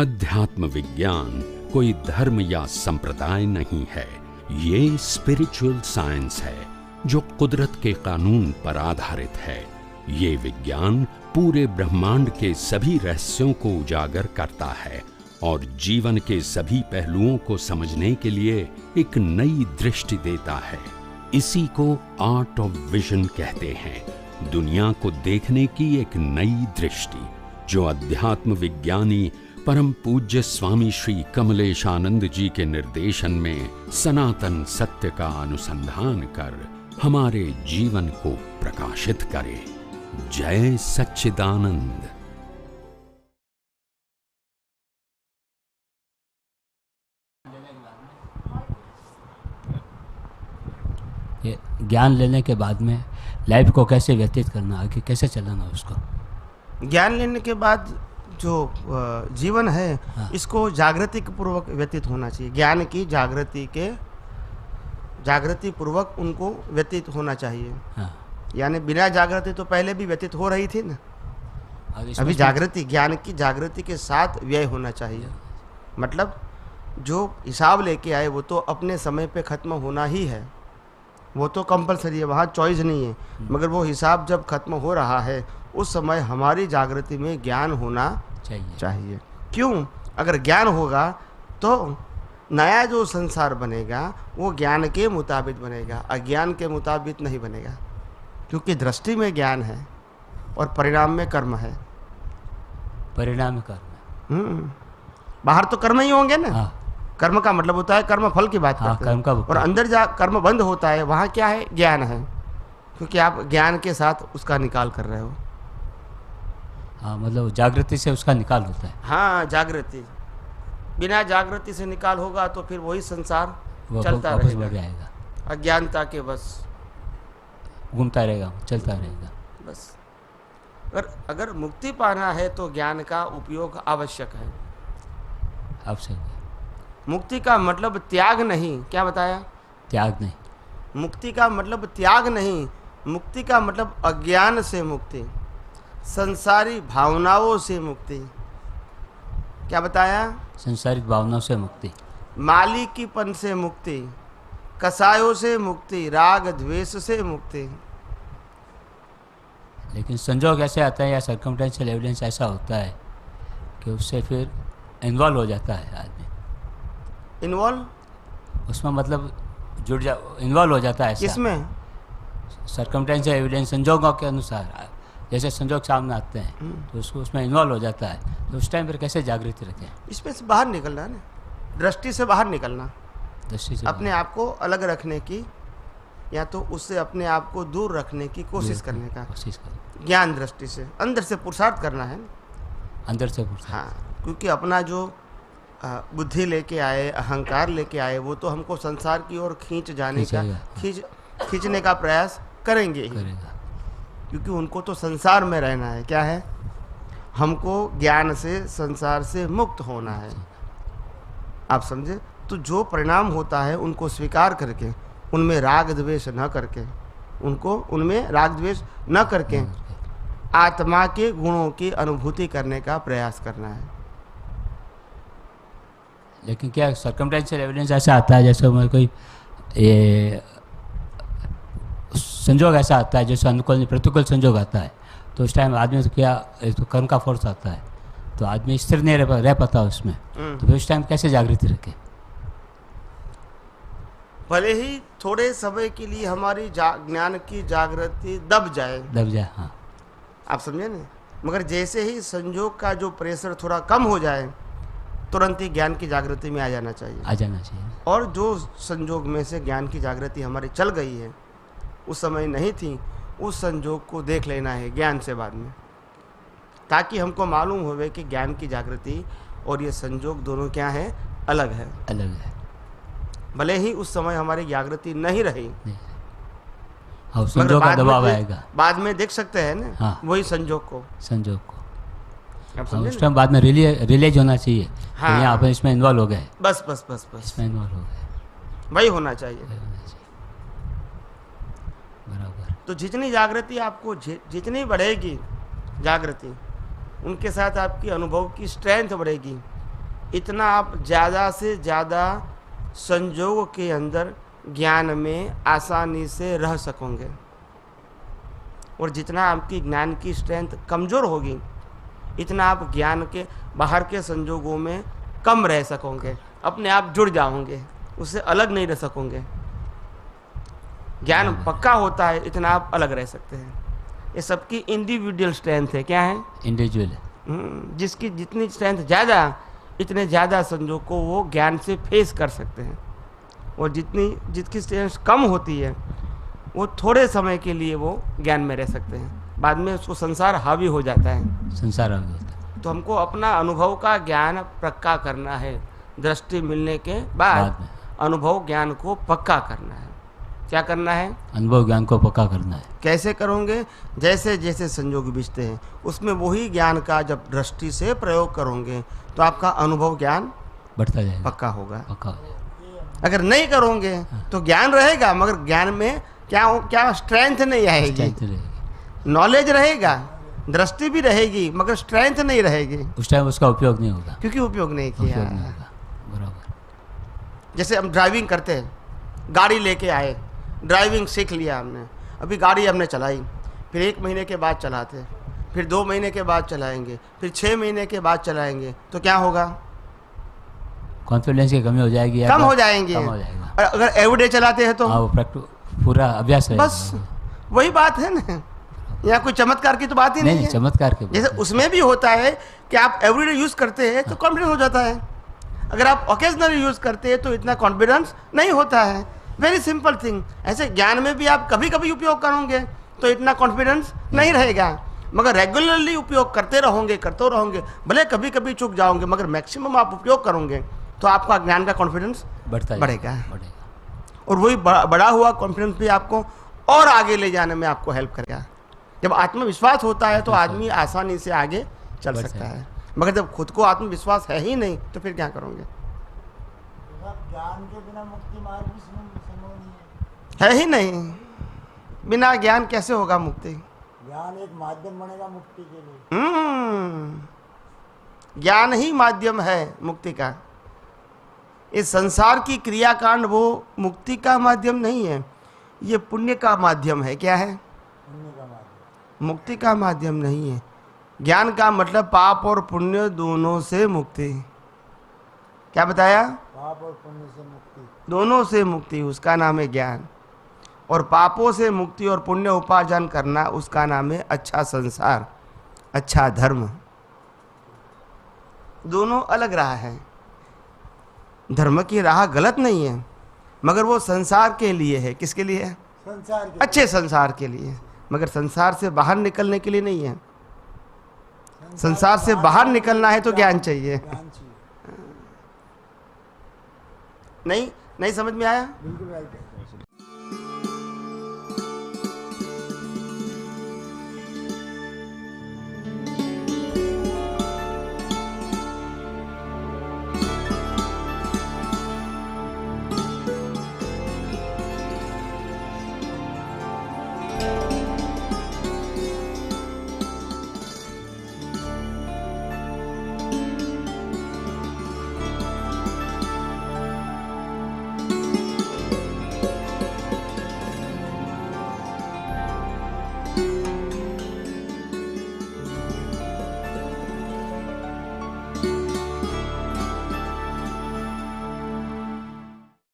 अध्यात्म विज्ञान कोई धर्म या संप्रदाय नहीं है, ये स्पिरिचुअल साइंस है जो कुदरत के कानून पर आधारित है। ये विज्ञान पूरे ब्रह्मांड के सभी रहस्यों को उजागर करता है और जीवन के सभी पहलुओं को समझने के लिए एक नई दृष्टि देता है। इसी को आर्ट ऑफ विजन कहते हैं, दुनिया को देखने की एक नई दृष्टि, जो अध्यात्म विज्ञानी परम पूज्य स्वामी श्री कमलेशानंद जी के निर्देशन में सनातन सत्य का अनुसंधान कर हमारे जीवन को प्रकाशित करे। जय सच्चिदानंद। ये ज्ञान लेने के बाद में लाइफ को कैसे व्यतीत करना, आगे कैसे चलाना उसको? ज्ञान लेने के बाद जो जीवन है, हाँ। इसको जागृति पूर्वक व्यतीत होना चाहिए। ज्ञान की जागृति पूर्वक उनको व्यतीत होना चाहिए। हाँ। यानी बिना जागृति तो पहले भी व्यतीत हो रही थी ना, अभी जागृति, ज्ञान की जागृति के साथ व्यय होना चाहिए। मतलब जो हिसाब लेके आए वो तो अपने समय पे ख़त्म होना ही है, वो तो कंपलसरी है, वहाँ चॉइस नहीं है। मगर वो हिसाब जब खत्म हो रहा है उस समय हमारी जागृति में ज्ञान होना चाहिए। क्यों? अगर ज्ञान होगा तो नया जो संसार बनेगा वो ज्ञान के मुताबिक बनेगा, अज्ञान के मुताबिक नहीं बनेगा। क्योंकि दृष्टि में ज्ञान है और परिणाम में कर्म है। परिणाम में कर्म है। बाहर तो कर्म ही होंगे ना। हाँ। कर्म का मतलब होता है कर्म फल की बात करते हैं। और अंदर जा कर्म बंद होता है, वहाँ क्या है? ज्ञान है। क्योंकि आप ज्ञान के साथ उसका निकाल कर रहे हो। हाँ, मतलब जागृति से उसका निकाल होता है। हाँ, जागृति। बिना जागृति से निकाल होगा तो फिर वही संसार चलता रहेगा, अज्ञानता के बस घूमता रहेगा, चलता रहेगा बस। अगर मुक्ति पाना है तो ज्ञान का उपयोग आवश्यक है। आवश्यक है। मुक्ति का मतलब त्याग नहीं, क्या बताया? त्याग नहीं। मुक्ति का मतलब त्याग नहीं, मुक्ति का मतलब अज्ञान से मुक्ति, संसारी भावनाओं से मुक्ति। क्या बताया? संसारिक भावनाओं से मुक्ति, मालिकीपन से मुक्ति, कसायों से मुक्ति, राग द्वेष से मुक्ति। लेकिन संजोग ऐसे आता है या सर्कमस्टेंशियल एविडेंस ऐसा होता है कि उससे फिर इन्वॉल्व हो जाता है आदमी। इन्वॉल्व उसमें मतलब इन्वॉल्व हो जाता है। किसमें? सर्कमस्टेंशियल एविडेंस, संजोगों के अनुसार जैसे संजोग सामने आते हैं तो उसको उसमें इन्वॉल्व हो जाता है। तो उस टाइम फिर कैसे जागृति रखें? इसमें से बाहर निकलना है ना, दृष्टि से बाहर निकलना, दृष्टि से अपने आप को अलग रखने की या तो उससे अपने आप को दूर रखने की कोशिश करने का, ज्ञान दृष्टि से अंदर से पुरुषार्थ करना है। अंदर से पुरुषार्थ। हाँ, क्योंकि अपना जो बुद्धि लेके आए, अहंकार लेके आए, वो तो हमको संसार की ओर खींचने का प्रयास करेंगे ही। क्योंकि उनको तो संसार में रहना है। क्या है? हमको ज्ञान से संसार से मुक्त होना है। आप समझे? तो जो परिणाम होता है उनको स्वीकार करके, उनमें राग द्वेष न करके, आत्मा के गुणों की अनुभूति करने का प्रयास करना है। लेकिन क्या सर्कमस्टेंशियल एविडेंस ऐसा आता है जैसे मैं कोई ये संजोग ऐसा आता है, जैसे अनुकूल प्रतिकूल संजोग आता है, तो उस टाइम आदमी तो क्या तो कर्म का फोर्स आता है, तो आदमी स्थिर नहीं रह पाता उसमें। तो फिर उस टाइम कैसे जागृति रखे? भले ही थोड़े समय के लिए हमारी ज्ञान की जागृति दब जाए। हाँ, आप समझे ना। मगर जैसे ही संजोग का जो प्रेशर थोड़ा कम हो जाए, तुरंत ही ज्ञान की जागृति में आ जाना चाहिए। और जो संजोग में से ज्ञान की जागृति हमारी चल गई है, उस समय नहीं थी, उस संजोग को देख लेना है ज्ञान से बाद में, ताकि हमको मालूम होवे कि ज्ञान की जागृति और ये संजोग दोनों क्या है? अलग है। भले ही उस समय हमारी जागृति नहीं रही, संजोग का दबाव आएगा, बाद में देख सकते हैं ना। हाँ। वही संजोग को उस टाइम बाद में रिलीज होना चाहिए। हाँ। यहाँ अपन इसमें इन्वॉल्व हो गए, बस इसमें इन्वॉल्व हो गए, वही होना चाहिए। बराबर। तो जितनी जागृति आपको जितनी बढ़ेगी जागृति, उनके साथ आपकी अनुभव की स्ट्रेंथ बढ़ेगी, इतना आप ज़्यादा से ज़्यादा संयोग के अंदर ज्ञान में आसानी से रह सकोगे। और जितना आपकी ज्ञान की स्ट्रेंथ कमज़ोर होगी, इतना आप ज्ञान के बाहर के संजोगों में कम रह सकोगे, अपने आप जुड़ जाओगे, उससे अलग नहीं रह सकोगे। ज्ञान पक्का होता है, इतना आप अलग रह सकते हैं। ये सबकी इंडिविजुअल स्ट्रेंथ है। क्या है? इंडिविजुअल है। जिसकी जितनी स्ट्रेंथ ज़्यादा, इतने ज़्यादा संजोग को वो ज्ञान से फेस कर सकते हैं। और जिसकी स्ट्रेंथ कम होती है, वो थोड़े समय के लिए वो ज्ञान में रह सकते हैं, बाद में उसको संसार हावी हो जाता है। संसार हावी होता है। तो हमको अपना अनुभव का ज्ञान पक्का करना है। दृष्टि मिलने के बाद अनुभव ज्ञान को पक्का करना है। क्या करना है? अनुभव ज्ञान को पक्का करना है। कैसे करोगे? जैसे जैसे संयोग बीतते हैं, उसमें वही ज्ञान का जब दृष्टि से प्रयोग करोगे तो आपका अनुभव ज्ञान बढ़ता जाएगा, पक्का होगा। पक्का हो जाएगा। अगर नहीं करोगे तो ज्ञान रहेगा, मगर ज्ञान में क्या स्ट्रेंथ नहीं आएगी। नॉलेज रहेगा, दृष्टि भी रहेगी, मगर स्ट्रेंथ नहीं रहेगी। उस टाइम उसका उपयोग नहीं होगा, क्योंकि उपयोग नहीं किया। उपयोग नहीं होगा। बराबर। जैसे हम ड्राइविंग करते हैं, गाड़ी लेके आए, ड्राइविंग सीख लिया हमने, अभी गाड़ी हमने चलाई, फिर 1 महीने के बाद चलाते, फिर 2 महीने के बाद चलाएंगे, फिर 6 महीने के बाद चलाएंगे, तो क्या होगा? कॉन्फिडेंस की कमी हो जाएगी, कम हो जाएंगे। कम हो जाएगा। और अगर एवरीडे चलाते हैं तो पूरा अभ्यास है। बस वही बात है ना, यहाँ कोई चमत्कार की तो बात ही नहीं है। चमत्कार के जैसे उसमें भी होता है कि आप एवरीडे यूज करते हैं तो कॉन्फिडेंस हो जाता है, अगर आप ओकेजनली यूज करते हैं तो इतना कॉन्फिडेंस नहीं होता है। Very simple thing. ऐसे ज्ञान में भी आप कभी कभी उपयोग करोगे तो इतना कॉन्फिडेंस नहीं रहेगा, मगर रेगुलरली उपयोग करते रहोगे, भले कभी कभी चूक जाओगे, मगर मैक्सिमम आप उपयोग करोगे तो आपका ज्ञान का कॉन्फिडेंस बढ़ेगा। और वही बड़ा हुआ कॉन्फिडेंस भी आपको और आगे ले जाने में आपको हेल्प करेगा। जब आत्मविश्वास होता है तो आदमी आसानी से आगे चल सकता है, मगर जब खुद को आत्मविश्वास है ही नहीं तो फिर क्या करोगे? ज्ञान के बिना मुक्ति मार्ग भी संभव नहीं है ही नहीं। बिना ज्ञान कैसे होगा मुक्ति? ज्ञान एक माध्यम बनेगा मुक्ति के लिए। ज्ञान ही माध्यम है मुक्ति का। इस संसार की क्रियाकांड वो मुक्ति का माध्यम नहीं है, ये पुण्य का माध्यम है। क्या है? पुण्य का माध्यम, मुक्ति का माध्यम नहीं है। ज्ञान का मतलब पाप और पुण्य दोनों से मुक्ति। क्या बताया? पाप और पुण्य से मुक्ति, दोनों से मुक्ति, उसका नाम है ज्ञान। और पापों से मुक्ति और पुण्य उपार्जन करना, उसका नाम है अच्छा संसार, अच्छा धर्म। दोनों अलग राह है। धर्म की राह गलत नहीं है, मगर वो संसार के लिए है। किसके लिए है? संसार के अच्छे संसार के लिए, मगर संसार से बाहर निकलने के लिए नहीं है। संसार से बाहर निकलना है तो ज्ञान चाहिए। ज्ञान चाहिए। नहीं समझ में आया? बिल्कुल राइट है।